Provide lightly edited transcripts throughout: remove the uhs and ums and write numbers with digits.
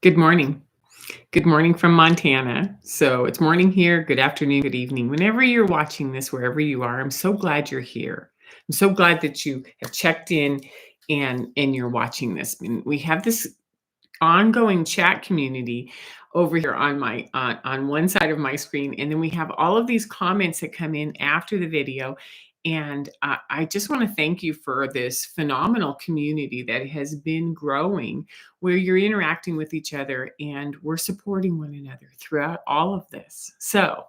Good morning. Good morning from Montana. So it's morning here. Good afternoon, good evening. Whenever you're watching this, wherever you are, I'm so glad you're here. I'm so glad that you have checked in and you're watching this. And we have this ongoing chat community over here on my on one side of my screen, and then we have all of these comments that come in after the video. And I just want to thank you for this phenomenal community that has been growing, where you're interacting with each other and we're supporting one another throughout all of this. So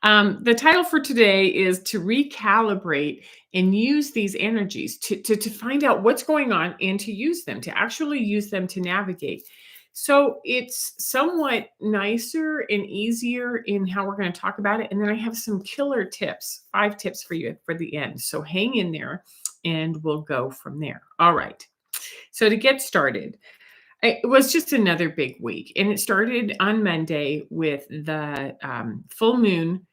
the title for today is to recalibrate and use these energies to find out what's going on and to use them, to actually use them to navigate. So it's somewhat nicer and easier in how we're going to talk about it. And then I have some killer tips, 5 tips for you for the end. So hang in there and we'll go from there. All right. So to get started, it was just another big week. And it started on Monday with the full moon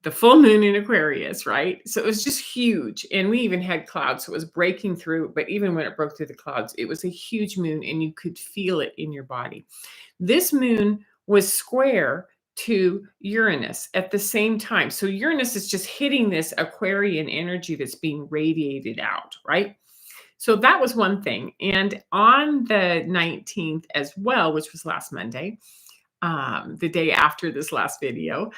the full moon in Aquarius, right? So it was just huge. And we even had clouds. So it was breaking through. But even when it broke through the clouds, it was a huge moon and you could feel it in your body. This moon was square to Uranus at the same time. So Uranus is just hitting this Aquarian energy that's being radiated out, right? So that was one thing. And on the 19th as well, which was last Monday, the day after this last video,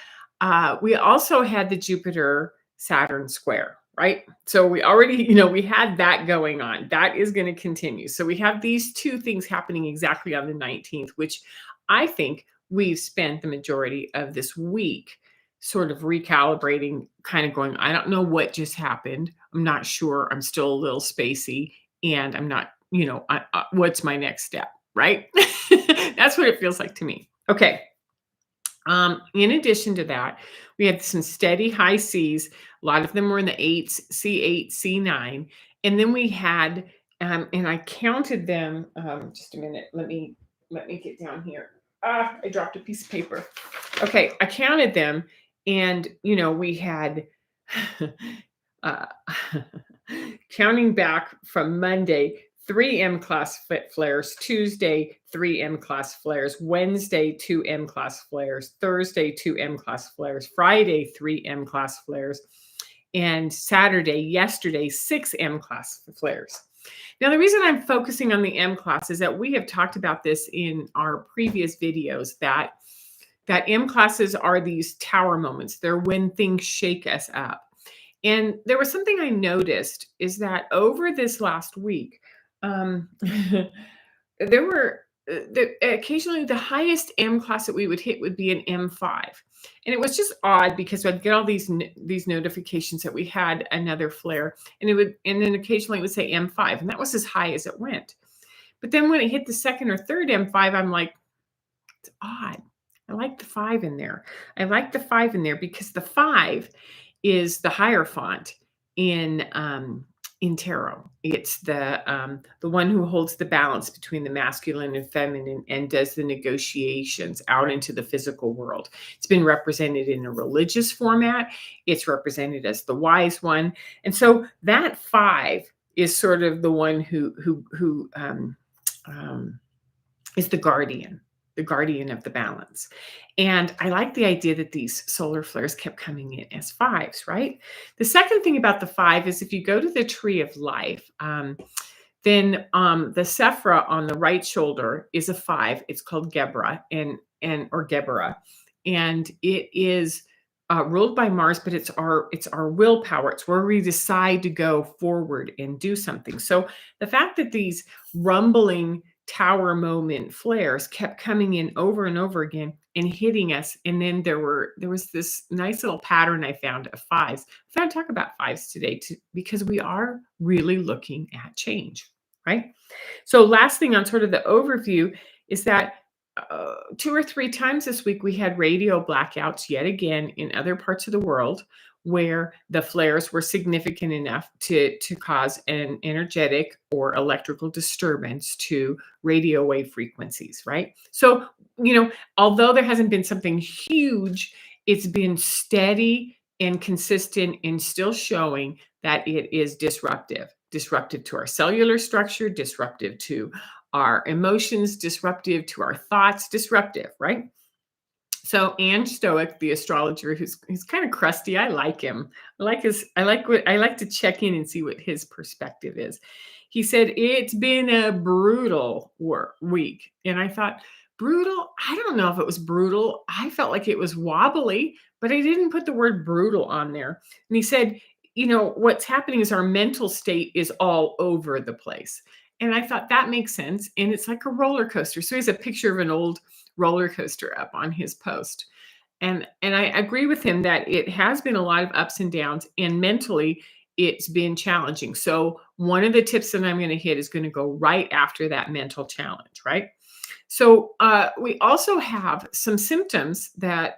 we also had the Jupiter Saturn square, right? So we already, we had that going on. That is going to continue. So we have these two things happening exactly on the 19th, which I think we've spent the majority of this week sort of recalibrating, kind of going, I don't know what just happened. I'm not sure. I'm still a little spacey and I'm not, what's my next step, right? That's what it feels like to me. Okay. In addition to that, we had some steady high C's. A lot of them were in the eights, C8, C9. And then we had, and I counted them, just a minute. Let me get down here. I dropped a piece of paper. Okay. I counted them and, we had, uh, counting back from Monday, 3 M class flares, Tuesday, 3 M class flares, Wednesday, 2 M class flares, Thursday, 2 M class flares, Friday, 3 M class flares, and Saturday, yesterday, 6 M class flares. Now, the reason I'm focusing on the M class is that we have talked about this in our previous videos, that M classes are these tower moments. They're when things shake us up. And there was something I noticed is that over this last week, there were occasionally the highest M class that we would hit would be an M5. And it was just odd because I'd get all these notifications that we had another flare, and then occasionally it would say M5, and that was as high as it went. But then when it hit the second or third M5, I'm like, it's odd. I like the 5 in there. I like the 5 in there because the 5 is the Hierophant in tarot. It's the one who holds the balance between the masculine and feminine and does the negotiations out into the physical world. It's been represented in a religious format. It's represented as the wise one, and so that 5 is sort of the one who is the guardian of the balance. And I like the idea that these solar flares kept coming in as 5s, right? The second thing about the 5 is if you go to the tree of life, then the Sephra on the right shoulder is a 5. It's called Gebra or Gebera. And it is ruled by Mars, but it's our willpower. It's where we decide to go forward and do something. So the fact that these rumbling tower moment flares kept coming in over and over again and hitting us, and then there was this nice little pattern I found of 5s. I thought I'd talk about 5s today because we are really looking at change, right? So last thing on sort of the overview is that 2 or 3 times this week we had radio blackouts yet again in other parts of the world where the flares were significant enough to cause an energetic or electrical disturbance to radio wave frequencies, right? So, although there hasn't been something huge, it's been steady and consistent and still showing that it is disruptive to our cellular structure, disruptive to our emotions, disruptive to our thoughts, disruptive, right? So Ange Stoic, the astrologer, who's kind of crusty. I like him. I like to check in and see what his perspective is. He said it's been a brutal week, and I thought brutal. I don't know if it was brutal. I felt like it was wobbly, but I didn't put the word brutal on there. And he said, what's happening is our mental state is all over the place. And I thought that makes sense. And it's like a roller coaster. So he has a picture of an old roller coaster up on his post. And I agree with him that it has been a lot of ups and downs, and mentally it's been challenging. So one of the tips that I'm going to hit is going to go right after that mental challenge, right? So we also have some symptoms that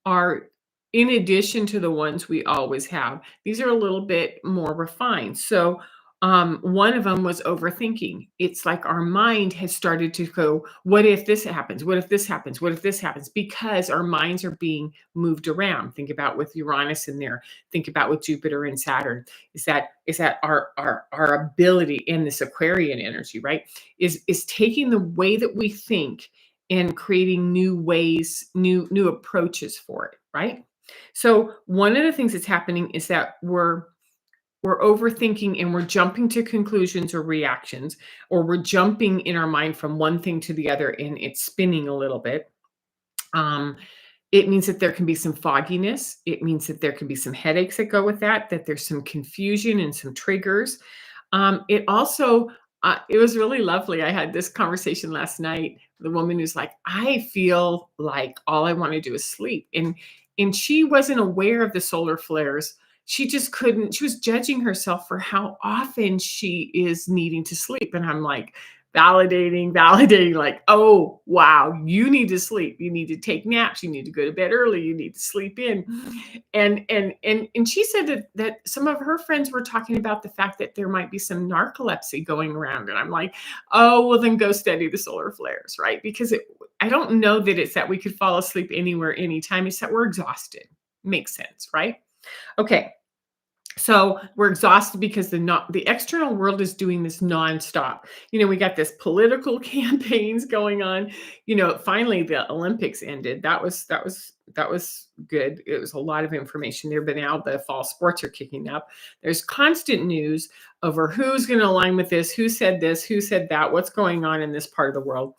are in addition to the ones we always have. These are a little bit more refined. So one of them was overthinking. It's like our mind has started to go, what if this happens? What if this happens? What if this happens? Because our minds are being moved around. Think about with Uranus in there. Think about with Jupiter and Saturn. Is that our ability in this Aquarian energy, right? Is taking the way that we think and creating new ways, new approaches for it, right? So one of the things that's happening is that we're overthinking and we're jumping to conclusions or reactions, or we're jumping in our mind from one thing to the other and it's spinning a little bit. Um, it means that there can be some fogginess. It means that there can be some headaches that go with that there's some confusion and some triggers. It also, it was really lovely. I had this conversation last night. The woman who's like, I feel like all I want to do is sleep. And she wasn't aware of the solar flares. She just couldn't, she was judging herself for how often she is needing to sleep. And I'm like, validating, like, oh, wow, you need to sleep. You need to take naps. You need to go to bed early. You need to sleep in. And she said that some of her friends were talking about the fact that there might be some narcolepsy going around. And I'm like, oh, well, then go study the solar flares, right? Because I don't know that it's that we could fall asleep anywhere, anytime. It's that we're exhausted. Makes sense, right? Okay. So we're exhausted because the external world is doing this nonstop. We got this political campaigns going on. Finally the Olympics ended. That was good. It was a lot of information there, but now the fall sports are kicking up. There's constant news over who's going to align with this, who said this, who said that, what's going on in this part of the world.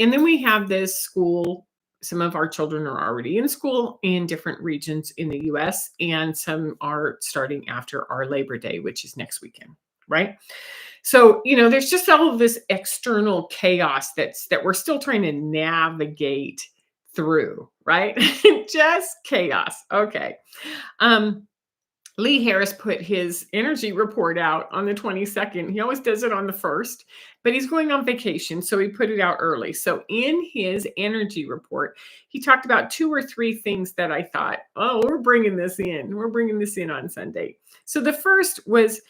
And then we have this school. Some of our children are already in school in different regions in the US, and some are starting after our Labor Day, which is next weekend, right? So, there's just all of this external chaos that we're still trying to navigate through, right? Just chaos. Okay. Lee Harris put his energy report out on the 22nd. He always does it on the 1st, but he's going on vacation, so he put it out early. So in his energy report, he talked about 2 or 3 things that I thought, oh, we're bringing this in. We're bringing this in on Sunday. So the first was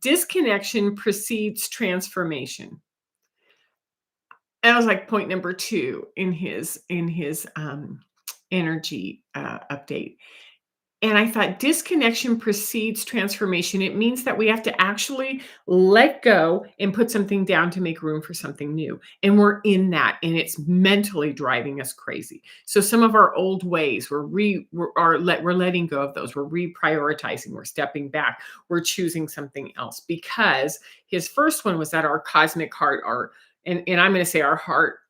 disconnection precedes transformation. And that was like point number 2 in his energy update. And I thought disconnection precedes transformation. It means that we have to actually let go and put something down to make room for something new. And we're in that, and it's mentally driving us crazy. So some of our old ways, we're letting go of those. We're reprioritizing. We're stepping back. We're choosing something else, because his first one was that our cosmic heart, and I'm going to say our heart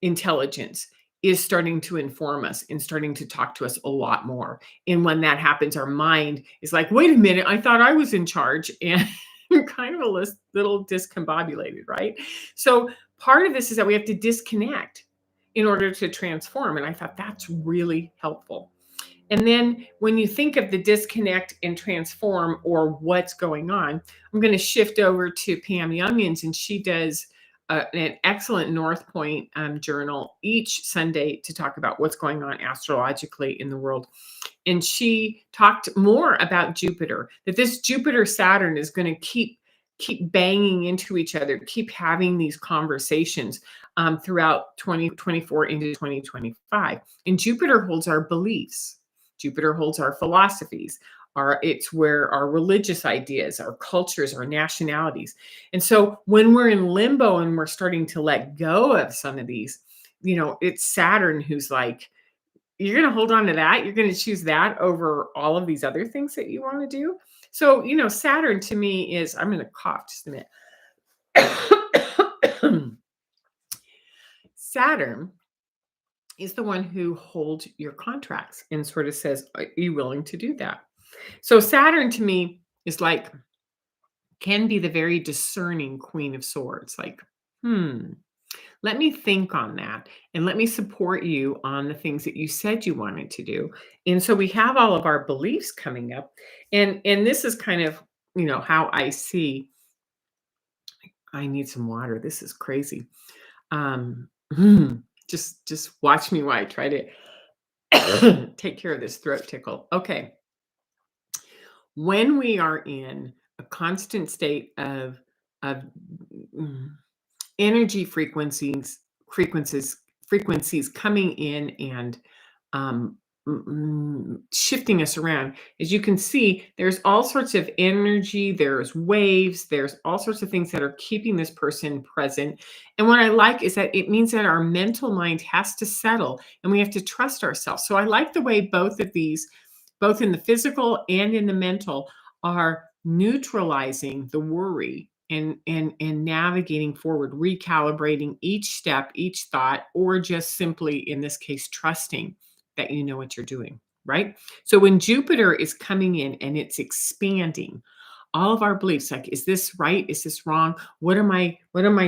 intelligence is starting to inform us and starting to talk to us a lot more. And when that happens, our mind is like, wait a minute, I thought I was in charge, and kind of a little discombobulated, right? So part of this is that we have to disconnect in order to transform. And I thought that's really helpful. And then when you think of the disconnect and transform, or what's going on, I'm going to shift over to Pam Youngins, and she does an excellent North Point journal each Sunday to talk about what's going on astrologically in the world. And she talked more about Jupiter, that this Jupiter Saturn is going to keep banging into each other, keep having these conversations throughout 2024 into 2025. And Jupiter holds our beliefs. Jupiter holds our philosophies, it's where our religious ideas, our cultures, our nationalities. And so when we're in limbo and we're starting to let go of some of these, it's Saturn who's like, you're going to hold on to that. You're going to choose that over all of these other things that you want to do. So, Saturn to me is, I'm going to cough just a minute. Saturn is the one who holds your contracts and sort of says, are you willing to do that? So Saturn to me is like, can be the very discerning Queen of Swords. Like, let me think on that and let me support you on the things that you said you wanted to do. And so we have all of our beliefs coming up. And this is kind of, how I see. I need some water. This is crazy. Um, just watch me while I try to take care of this throat tickle. Okay. When we are in a constant state of mm, energy frequencies coming in and um, shifting us around. As you can see, there's all sorts of energy, there's waves, there's all sorts of things that are keeping this person present. And what I like is that it means that our mental mind has to settle and we have to trust ourselves. So I like the way both of these, both in the physical and in the mental, are neutralizing the worry and navigating forward, recalibrating each step, each thought, or just simply in this case trusting that you know what you're doing, right? So when Jupiter is coming in and it's expanding all of our beliefs, like, is this right, is this wrong, what am I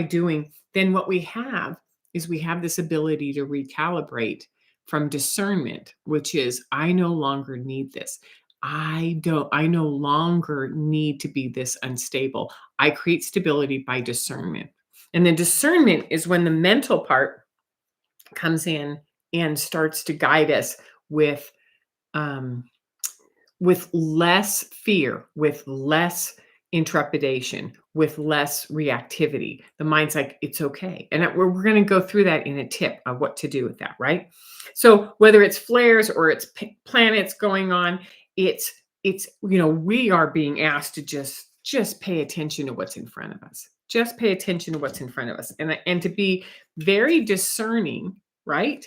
doing, then what we have is we have this ability to recalibrate from discernment, which is, I no longer need this. I no longer need to be this unstable. I create stability by discernment. And then discernment is when the mental part comes in and starts to guide us with um, with less fear, with less intrepidation, with less reactivity. The mind's like, it's okay. And we're going to go through that in a tip of what to do with that, right? So whether it's flares or it's planets going on, it's we are being asked to just pay attention to what's in front of us. Just pay attention to what's in front of us, and to be very discerning, right?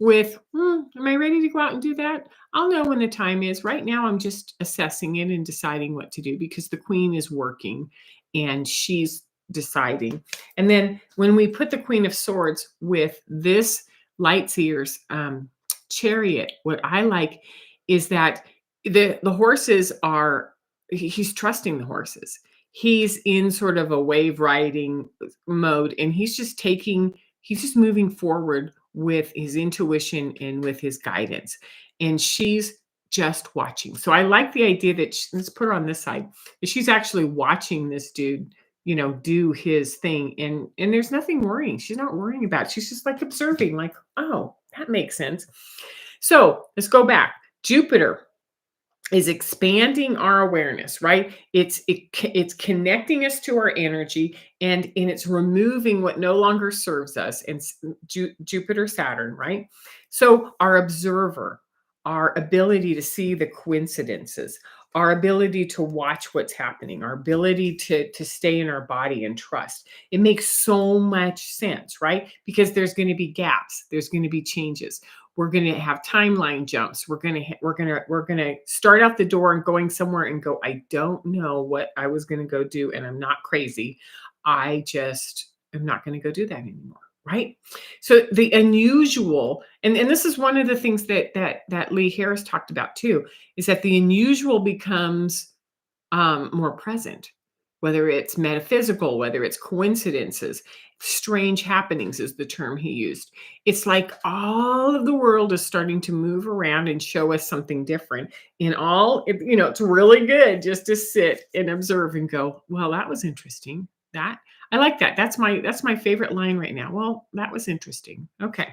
With, am I ready to go out and do that? I'll know when the time is. Right now, I'm just assessing it and deciding what to do because the queen is working and she's deciding. And then when we put the Queen of Swords with this Lightseer's chariot, what I like is that the horses are, he's trusting the horses. He's in sort of a wave riding mode and he's just moving forward with his intuition and with his guidance. And she's just watching. So I like the idea that let's put her on this side. That she's actually watching this dude, do his thing. And there's nothing worrying. She's not worrying about it. She's just like observing, like, oh, that makes sense. So let's go back. Jupiter is expanding our awareness, right? It's connecting us to our energy and it's removing what no longer serves us. And Jupiter, Saturn, right? So our observer, our ability to see the coincidences, our ability to watch what's happening, our ability to stay in our body and trust. It makes so much sense, right? Because there's going to be gaps, there's going to be changes. We're going to have timeline jumps. We're going to start out the door and going somewhere and go, I don't know what I was going to go do, and I'm not crazy. I just am not going to go do that anymore, right? So the unusual, and this is one of the things that Lee Harris talked about too, is that the unusual becomes more present, whether it's metaphysical, whether it's coincidences, strange happenings is the term he used. It's like all of the world is starting to move around and show us something different. It's really good just to sit and observe and go, well, that was interesting. That I like that. That's my favorite line right now. Well, that was interesting. Okay.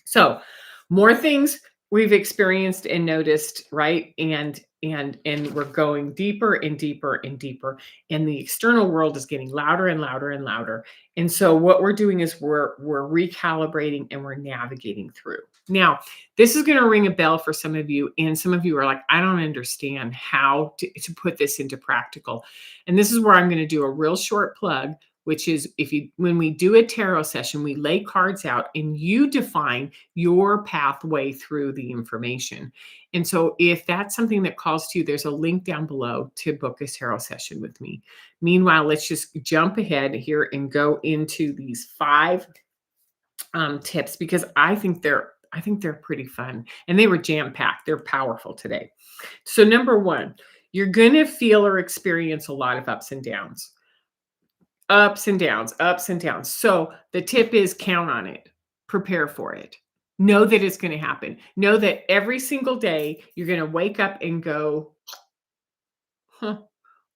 So more things we've experienced and noticed, right? And we're going deeper and deeper and deeper. And the external world is getting louder and louder and louder. And so what we're doing is we're recalibrating and we're navigating through. Now, this is going to ring a bell for some of you, and some of you are like, I don't understand how to put this into practical. And this is where I'm going to do a real short plug, which is when we do a tarot session, we lay cards out and you define your pathway through the information. And so if that's something that calls to you, there's a link down below to book a tarot session with me. Meanwhile, let's just jump ahead here and go into these 5 tips, because I think they're pretty fun, and they were jam packed. They're powerful today. So number 1, you're going to feel or experience a lot of ups and downs. Ups and downs, ups and downs. So the tip is count on it. Prepare for it. Know that it's going to happen. Know that every single day you're going to wake up and go, huh,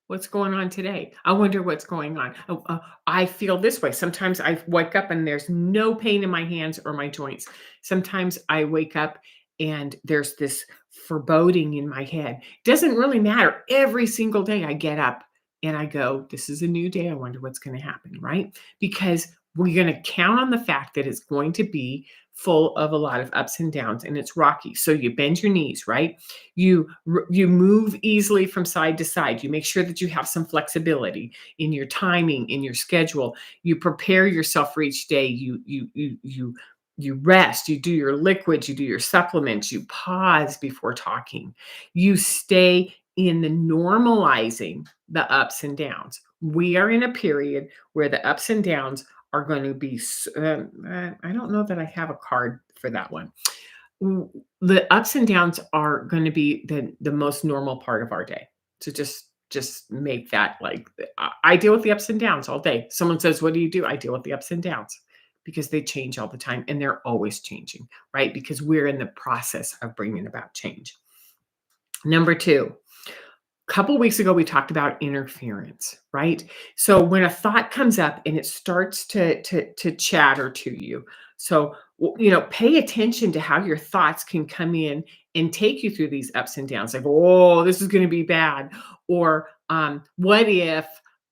what's going on today? I wonder what's going on. Oh, I feel this way. Sometimes I wake up and there's no pain in my hands or my joints. Sometimes I wake up and there's this foreboding in my head. Doesn't really matter. Every single day I get up and I go, this is a new day. I wonder what's going to happen, right? Because we're going to count on the fact that it's going to be full of a lot of ups and downs, and it's rocky. So you bend your knees, right? You move easily from side to side. You make sure that you have some flexibility in your timing, in your schedule. You prepare yourself for each day. You rest, you do your liquids, you do your supplements, you pause before talking. You stay in the normalizing the ups and downs. We are in a period where the ups and downs are going to be I don't know that I have a card for that one. The ups and downs are going to be the most normal part of our day. So just make that like I deal with the ups and downs all day. Someone says, "What do you do?" I deal with the ups and downs because they change all the time and they're always changing, right? Because we're in the process of bringing about change. Number 2, couple weeks ago we talked about interference, right? So when a thought comes up and it starts to chatter to you, so pay attention to how your thoughts can come in and take you through these ups and downs, like, oh, this is going to be bad, or what if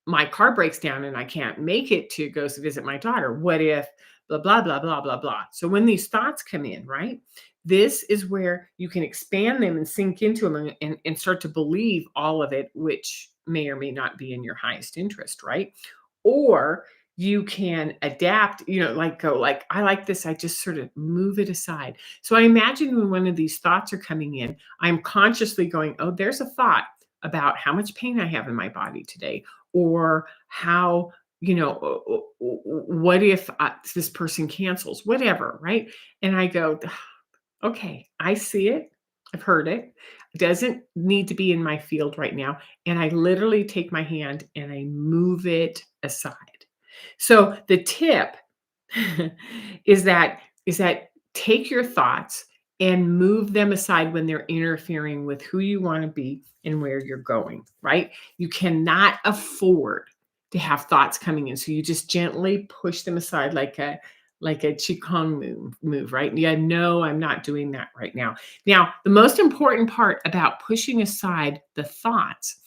my car breaks down and I can't make it to go visit my daughter? What if blah blah blah blah blah blah? So when these thoughts come in, right, this is where you can expand them and sink into them and start to believe all of it, which may or may not be in your highest interest, right? Or you can adapt, like go like, I like this, I just sort of move it aside. So I imagine when one of these thoughts are coming in, I'm consciously going, oh, there's a thought about how much pain I have in my body today, or how, what if this person cancels, whatever, right? And I go, okay, I see it. I've heard it. It doesn't need to be in my field right now. And I literally take my hand and I move it aside. So the tip is that take your thoughts and move them aside when they're interfering with who you want to be and where you're going, right? You cannot afford to have thoughts coming in. So you just gently push them aside like a qigong move, right? Yeah, no, I'm not doing that right now. Now, the most important part about pushing aside the thoughts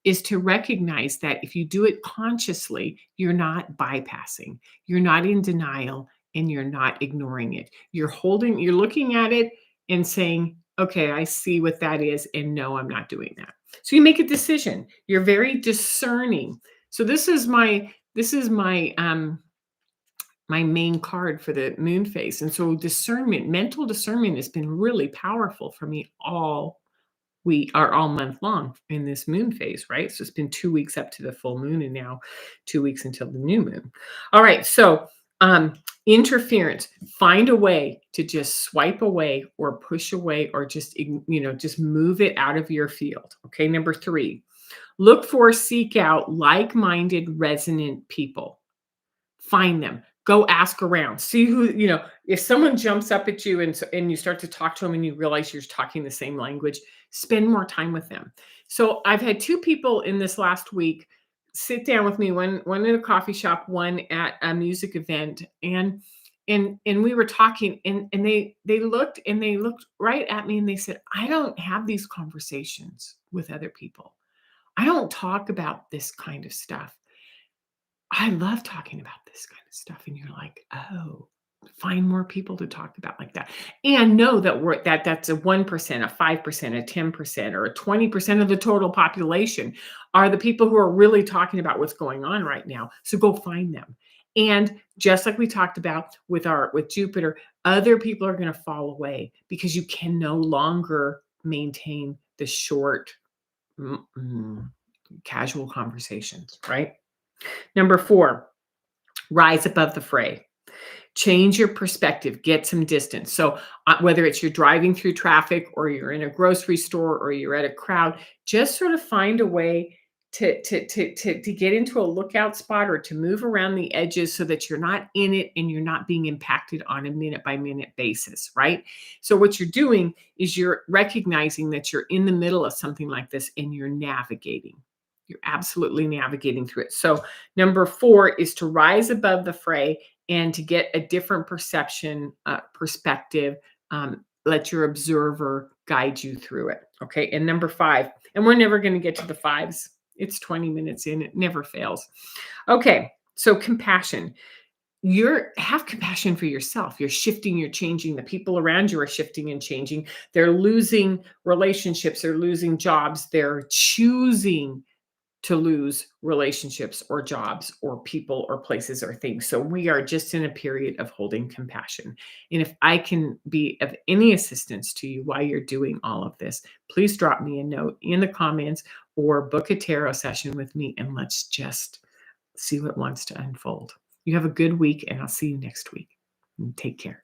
is to recognize that if you do it consciously, you're not bypassing, you're not in denial, and you're not ignoring it. You're looking at it and saying, okay, I see what that is, and no, I'm not doing that. So you make a decision. You're very discerning. So this is my main card for the moon phase. And so discernment, mental discernment has been really powerful for me all month long in this moon phase, right? So it's been 2 weeks up to the full moon and now 2 weeks until the new moon. All right. So interference, find a way to just swipe away or push away or just move it out of your field. Okay. Number 3, seek out like-minded, resonant people. Find them. Go ask around. See if someone jumps up at you and you start to talk to them and you realize you're talking the same language, spend more time with them. So I've had 2 people in this last week sit down with me, one at a coffee shop, one at a music event, and we were talking and they looked right at me and they said, I don't have these conversations with other people. I don't talk about this kind of stuff. I love talking about this kind of stuff. And you're like, oh. Find more people to talk about like that, and know that that's a 1%, a 5%, a 10%, or a 20% of the total population are the people who are really talking about what's going on right now. So go find them. And just like we talked about with Jupiter, other people are going to fall away because you can no longer maintain the short, mm, mm, casual conversations, right? Number 4, rise above the fray. Change your perspective, get some distance. So, whether it's you're driving through traffic or you're in a grocery store or you're at a crowd, just sort of find a way to get into a lookout spot or to move around the edges so that you're not in it and you're not being impacted on a minute by minute basis, right? So what you're doing is you're recognizing that you're in the middle of something like this and you're navigating. You're absolutely navigating through it. So number 4 is to rise above the fray and to get a different perspective. Let your observer guide you through it. Okay. And number 5, and we're never going to get to the 5s. It's 20 minutes in, it never fails. Okay. So compassion. Have compassion for yourself. You're shifting, you're changing. The people around you are shifting and changing. They're losing relationships, they're losing jobs, they're choosing to lose relationships or jobs or people or places or things. So we are just in a period of holding compassion. And if I can be of any assistance to you while you're doing all of this, please drop me a note in the comments or book a tarot session with me and let's just see what wants to unfold. You have a good week and I'll see you next week. Take care.